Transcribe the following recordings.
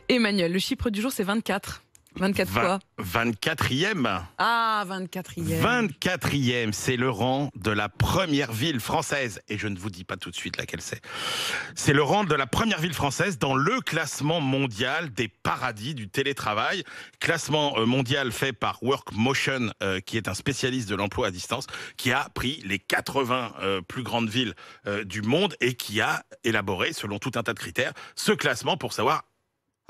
Emmanuel, le chiffre du jour, c'est 24. 24 quoi? 24e. Ah, 24e. 24e, c'est le rang de la première ville française. Et je ne vous dis pas tout de suite laquelle c'est. C'est le rang de la première ville française dans le classement mondial des paradis du télétravail. Classement mondial fait par Workmotion, qui est un spécialiste de l'emploi à distance, qui a pris les 80 plus grandes villes du monde et qui a élaboré, selon tout un tas de critères, ce classement pour savoir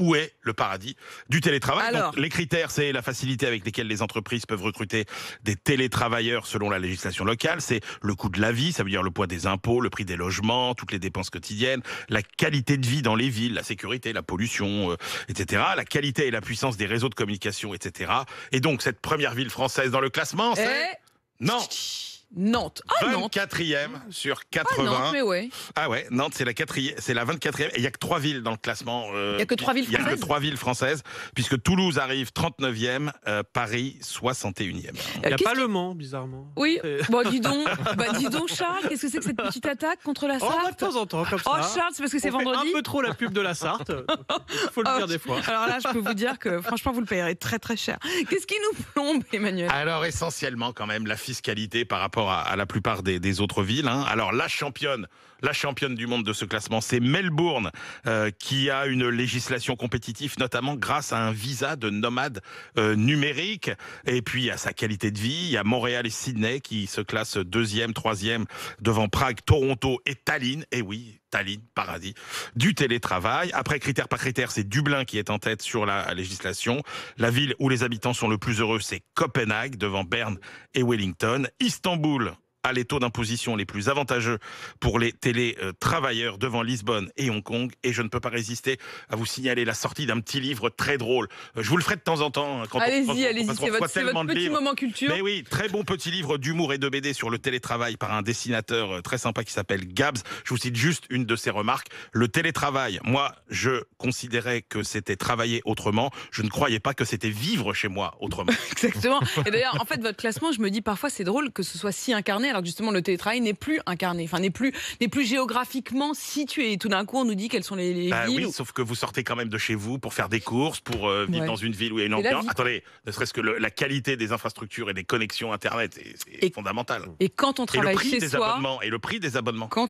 où est le paradis du télétravail. Alors, donc, les critères, c'est la facilité avec laquelle les entreprises peuvent recruter des télétravailleurs selon la législation locale. C'est le coût de la vie, ça veut dire le poids des impôts, le prix des logements, toutes les dépenses quotidiennes, la qualité de vie dans les villes, la sécurité, la pollution, etc. La qualité et la puissance des réseaux de communication, etc. Et donc, cette première ville française dans le classement, c'est Nantes. Nantes. Ah, Nantes. 24e sur 80. Ah, Nantes, mais ouais. Ah ouais, Nantes, c'est la 24e. Et il n'y a que 3 villes dans le classement. Il n'y a que 3 villes françaises. Il n'y a que 3 villes françaises, puisque Toulouse arrive 39e, Paris 61e. Il n'y a pas Le Mans, bizarrement. Oui, bon, dis donc Charles, qu'est-ce que c'est que cette petite attaque contre la Sarthe? De temps en temps, comme ça. Oh Charles, c'est parce que c'est vendredi. Fait un peu trop la pub de la Sarthe, il faut le dire des fois. Alors là, je peux vous dire que franchement, vous le payerez très très cher. Qu'est-ce qui nous plombe, Emmanuel? Alors essentiellement quand même la fiscalité par rapport à la plupart des autres villes. Alors la championne du monde de ce classement, c'est Melbourne, qui a une législation compétitive, notamment grâce à un visa de nomade numérique. Et puis à sa qualité de vie, il y a Montréal et Sydney qui se classent 2e, 3e devant Prague, Toronto et Tallinn. Et oui, Tallinn, paradis du télétravail. Après, critère par critère, c'est Dublin qui est en tête sur la législation. La ville où les habitants sont le plus heureux, c'est Copenhague, devant Berne et Wellington. Istanbul a les taux d'imposition les plus avantageux pour les télétravailleurs devant Lisbonne et Hong Kong. Et je ne peux pas résister à vous signaler la sortie d'un petit livre très drôle. Je vous le ferai de temps en temps. Allez-y, c'est votre petit livres. moment culture. Mais oui, très bon petit livre d'humour et de BD sur le télétravail par un dessinateur très sympa qui s'appelle Gabs. Je vous cite juste une de ses remarques. Le télétravail, moi, je considérais que c'était travailler autrement. Je ne croyais pas que c'était vivre chez moi autrement. Exactement. Et d'ailleurs, en fait, votre classement, je me dis parfois, c'est drôle que ce soit si incarné, alors que justement, le télétravail n'est plus incarné, enfin, n'est plus géographiquement situé. Et tout d'un coup, on nous dit quelles sont les villes. Oui, sauf que vous sortez quand même de chez vous pour faire des courses, pour vivre dans une ville où il y a une ambiance. Attendez, ne serait-ce que la qualité des infrastructures et des connexions Internet, c'est fondamental. Et quand on travaille chez soi... Et le prix des abonnements. Quand